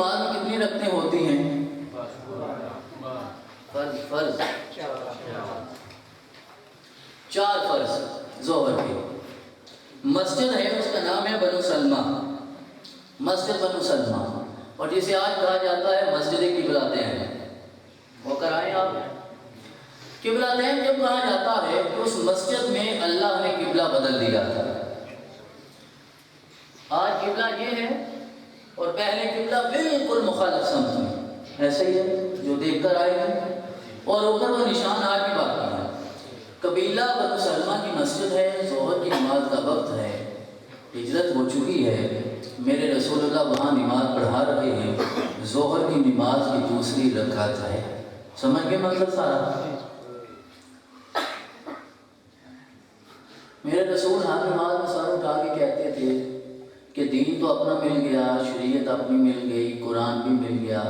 نماز میں کتنی رکعتیں ہوتی ہیں؟ فرض 4 فرض ظہر کے. مسجد ہے اس کا نام ہے بنو سلمہ، مسجد بنو سلمہ، اور جسے آج کہا جاتا ہے مسجد قبلتین. وہ کرائیں آپ قبلتین جب کہا جاتا ہے کہ اس مسجد میں اللہ نے قبلہ بدل دیا تھا. آج قبلہ یہ ہے اور پہلے قبلہ بالکل مخالف سمت میں ایسے ہی ہے جو دیکھ کر آئے گا، اور اوپر وہ نشان آج بھی باقی ہے. قبیلہ بنو سلمہ کی مسجد ہے، ظہر کی نماز کا وقت ہے، ہجرت ہو چکی ہے، میرے رسول اللہ وہاں نماز پڑھا رہے ہیں، ظہر کی نماز کی دوسری رکعت ہے. سمجھ گئے مطلب سارا؟ میرے رسول ہر نماز میں سر اٹھا کے کہتے تھے کہ دین تو اپنا مل گیا، شریعت اپنی مل گئی، قرآن بھی مل گیا،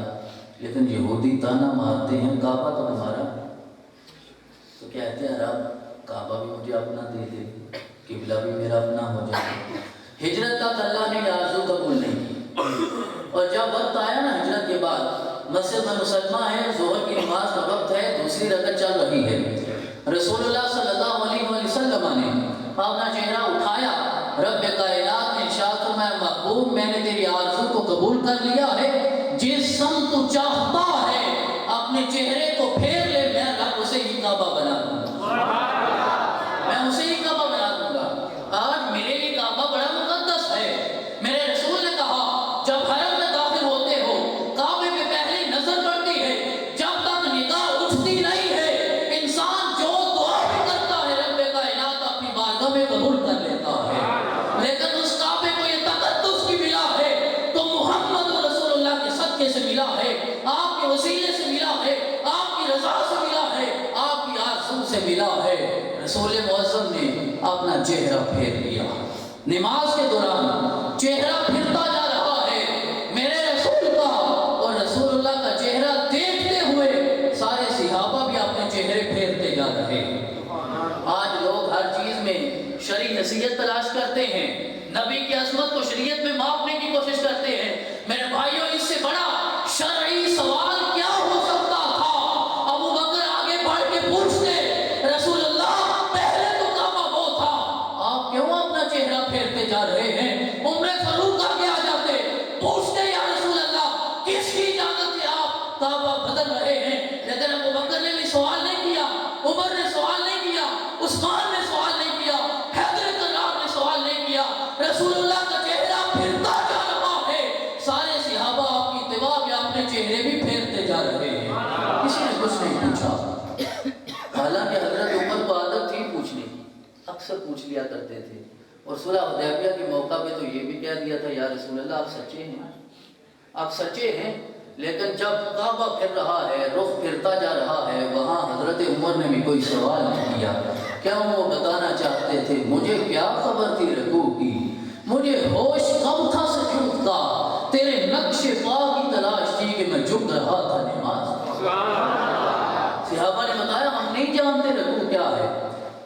لیکن یہودی تانا مارتے ہیں کعبہ تو ہمارا. تو کہتے ہیں رب کعبہ بھی مجھے اپنا دے دے، قبلہ بھی میرا اپنا ہو جائے. ہجرت تک اللہ نے یہ آرزو قبول نہیں کی، اور جب وقت آیا نا ہجرت کے بعد، مسجد بنو سلمہ ہے، ظہر کی نماز کا وقت ہے، دوسری رکعت چل رہی ہے. رسول اللہ صلی اللہ علیہ وسلم نے اپنا چہرہ اٹھایا، رب کائنات نے ارشاد فرمایا محبوب میں نے تیری آرزو کو قبول کر لیا ہے، جس سمت تو چاہتا ہے اپنے چہرے کو پھیر لے، میں رب اسے ہی کعبہ بنا دوں گا، میں اسے ہی کعبہ بنا دوں گا. آج میرے لیے کعبہ بڑا مقدس ہے. میرے رسول نے کہا جب حرم میں داخل ہوتے ہو کعبے پہ پہلی نظر پڑتی ہے، جب تک نگاہ اٹھتی نہیں ہے انسان جو دعا بھی کرتا ہے رب کائنات اپنی بارگاہ میں قبول کر لیتا ہے. لیکن اس کعبے کو یہ تقدس کی ملا ہے تو محمد رسول اللہ کے صدقے سے ملا ہے، آپ کے وسیلے سے ملا ہے، آپ کی رضا سے ملا ہے، آپ کی آرزو سے ملا ہے. رسول معظم نے اپنا چہرہ پھیر لیا، نماز کے دوران چہرہ پھرتا جا رہا ہے میرے رسول کا، اور رسول اللہ کا چہرہ دیکھتے ہوئے سارے صحابہ بھی اپنے چہرے پھیرتے جا رہے ہیں. آج لوگ ہر چیز میں شرعی حیثیت تلاش کرتے ہیں، نبی کی عظمت کو شریعت میں ماپنے کی کوشش کرتے ہیں. میرے بھائیوں اس سے بڑا شرعی سوال کیا ہو سکتا تھا؟ ابو بکر آگے بڑھ کے پوچھتے رسول اللہ پہلے تو کعبہ وہ تھا، آپ کیوں اپنا چہرہ پھیرتے جا رہے ہیں؟ عمر فاروق آگے آ جاتے پوچھتے یا رسول اللہ کس کی اجازت سے آپ کعبہ بدل رہے ہیں؟ لیکن ابو بکر نے بھی سوال نہیں کیا، عمر نے سوال نہیں کیا، عثمان نے سوال نہیں کیا، حیدر کرار نے سوال نہیں کیا. رسول اللہ کا چہرہ پھرتا جا رہا ہے، سارے صحابہ آپ کی اتباع میں اپنے چہرے بھی پھیرتے جا رہے ہیں، کسی نے کچھ نہیں پوچھا. حالانکہ حضرت عمر کو عادت تھی پوچھنے کی، اکثر پوچھ لیا کرتے تھے، اور صلح حدیبیہ کے موقع پہ تو یہ بھی کہہ دیا تھا یا رسول اللہ آپ سچے ہیں، آپ سچے ہیں. لیکن جب کعبہ پھر رہا ہے، رخ پھرتا جا رہا ہے، وہاں حضرت عمر نے بھی کوئی سوال نہیں کیا. کیا وہ بتانا چاہتے تھے مجھے کیا خبر تھی رکوع کی، مجھے ہوش کم تھا سجود کا، تیرے نقش پا کی تلاش تھی کہ میں جھک رہا تھا نماز. صحابہ نے بتایا ہم نہیں جانتے رکوع کیا ہے.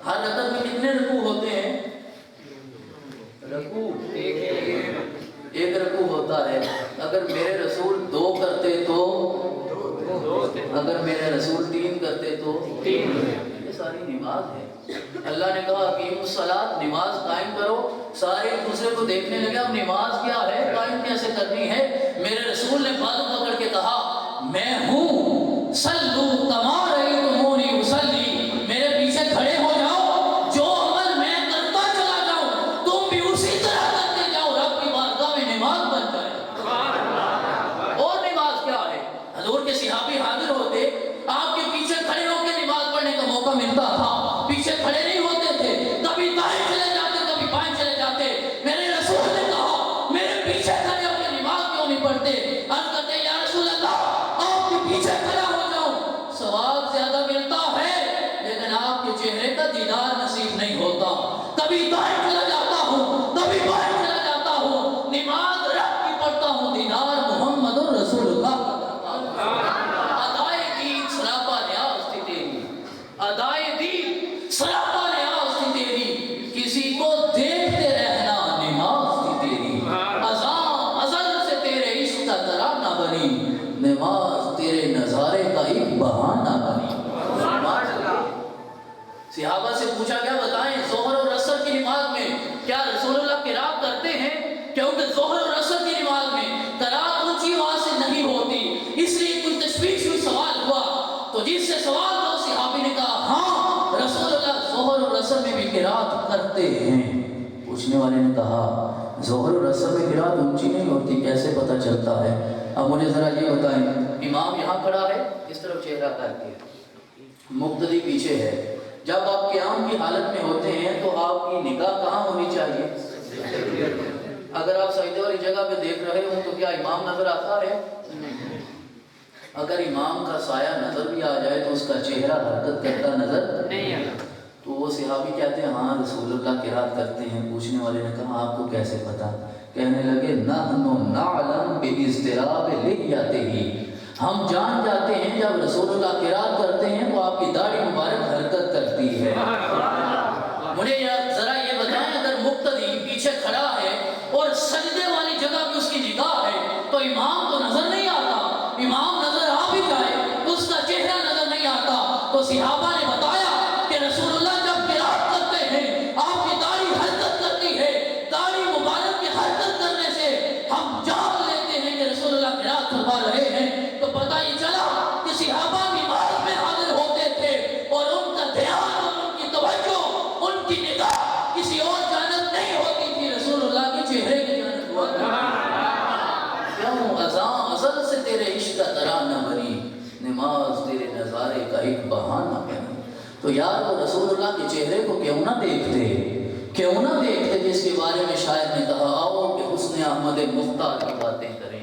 ہر رکعت میں کتنے رکوع ہوتے ہیں؟ رکوع ایک رکوع ہوتا ہے. اگر میرے رسول 2 کرتے تو، اگر میرے رسول 3 کرتے تو 3. یہ ساری نماز ہے. اللہ نے کہا اقیموا الصلاۃ، نماز قائم کرو. سارے ایک دوسرے کو دیکھنے لگے اب نماز کیا ہے، قائم کیسے کرنی ہے. میرے رسول نے بازو پکڑ کے کہا میں ہوں، صلو کما رأیتمونی اصلی، میرے پیچھے کھڑے ہو جاؤ، جو عمل میں کرتا چلا جاؤں تم بھی اسی طرح کرتے جاؤ، رب کی بارگاہ میں نماز بن جائے. اور نماز کیا ہے؟ حضور کے صحابی حاضر ہوتے، آپ کے پیچھے کھڑے ہو کے نماز پڑھنے کا موقع ملتا تھا، پیچھے کھڑے نہیں ہوتے تھے، کبھی دائیں چلے جاتے کبھی بائیں چلے جاتے. میرے رسول نے کہا میرے پیچھے کھڑے ہو کے نماز کیوں نہیں پڑھتے؟ عرض کرتے یا رسول اللہ آپ کے پیچھے کھڑا ہو جاؤں ثواب زیادہ ملتا ہے، لیکن آپ کے چہرے کا دیدار نصیب نہیں ہوتا. کبھی دائیں چلا جاتا ہوں کبھی بائیں چلا جاتا ہوں، نماز رب کی پڑھتا ہوں، دیدار محمد رسول اللہ. ادائے دین سراپا نیاز تھی تیری، ادائے دین سراپا نیاز تھی تیری، کسی کو دیکھتے رہنا نماز تھی تیری. ازاں ازل سے تیرے عشق کا ترانہ صحابہ سے پوچھا کیا بتائیں ظہر اور عصر کی نماز میں کیا رسول اللہ قرات کرتے ہیں؟ کیونکہ ظہر اور عصر کی نماز میں قرات اونچی آواز سے نہیں ہوتی، اس لیے کوئی تشویش ہوئی، سوال ہوا تو جس سے سوال ہوا صحابی نے کہا ہاں رسول اللہ ظہر اور عصر میں بھی قرات کرتے ہیں۔ پوچھنے والے نے کہا ظہر اور عصر میں قرات اونچی نہیں ہوتی، کیسے پتہ چلتا ہے؟ اب مجھے ذرا یہ بتائیں، امام یہاں کھڑا ہے اس طرف چہرہ کر کے، مقتدی پیچھے ہے، جب آپ قیام کی حالت میں ہوتے ہیں تو آپ کی نگاہ کہاں ہونی چاہیے؟ اگر آپ سجدے والی جگہ پہ دیکھ رہے ہوں تو کیا امام نظر آتا ہے؟ اگر امام کا سایہ نظر بھی آ جائے تو اس کا چہرہ حرکت کرتا نظر نہیں آتا۔ تو وہ صحابی کہتے ہیں ہاں رسول اللہ قرات کرتے ہیں۔ پوچھنے والے نے کہا آپ کو کیسے پتا؟ کہنے لگے نحن نعلم باضطراب لحیتہ، ہم جان جاتے ہیں جب رسول اللہ قرات کرتے ہیں تو آپ کی داڑھی مبارک حرکت کرتی ہے۔ مجھے ذرا یہ بتائیں اگر مقتدی پیچھے کھڑا ہے اور سجدے والی جگہ پہ اس کی نگاہ ہے تو امام تو نظر نہیں آتا، امام نظر آ بھی جائے تو اس کا چہرہ نظر نہیں آتا۔ تو صحابہ نے بتایا کہ رسول اللہ جب قرات کرتے ہیں آپ کی داڑھی حرکت کرتی ہے، داڑھی مبارک کی حرکت کرنے سے ہم جان لیتے ہیں کہ رسول اللہ قرات فرما رہے ہیں۔ تو پتہ یہ چلا کہ صحابہ نماز میں حاضر ہوتے تھے اور ان کا دھیان اور ان کی توجہ، ان کی نگاہ کسی اور جانب نہیں ہوتی تھی، رسول اللہ کے چہرے کی جانب ہوا کرتی۔ کیوں ازل سے تیرے عشق کا ترانہ بنی، نماز تیرے نظارے کا ایک بہانہ بنی۔ تو یار وہ رسول اللہ کے چہرے کو کیوں نہ دیکھتے، کیوں نہ دیکھتے جس کے بارے میں شاعر نے کہا آؤ کہ حسن احمد مختار کی باتیں کریں،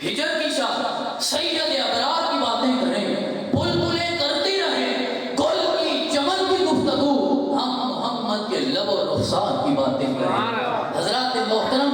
ہجر کی شاہ سید ابرار کی باتیں کریں، بلبلیں کرتی رہیں گل کی چمن کی گفتگو، ہم محمد کے لب و رخسار کی باتیں کریں۔ حضرات محترم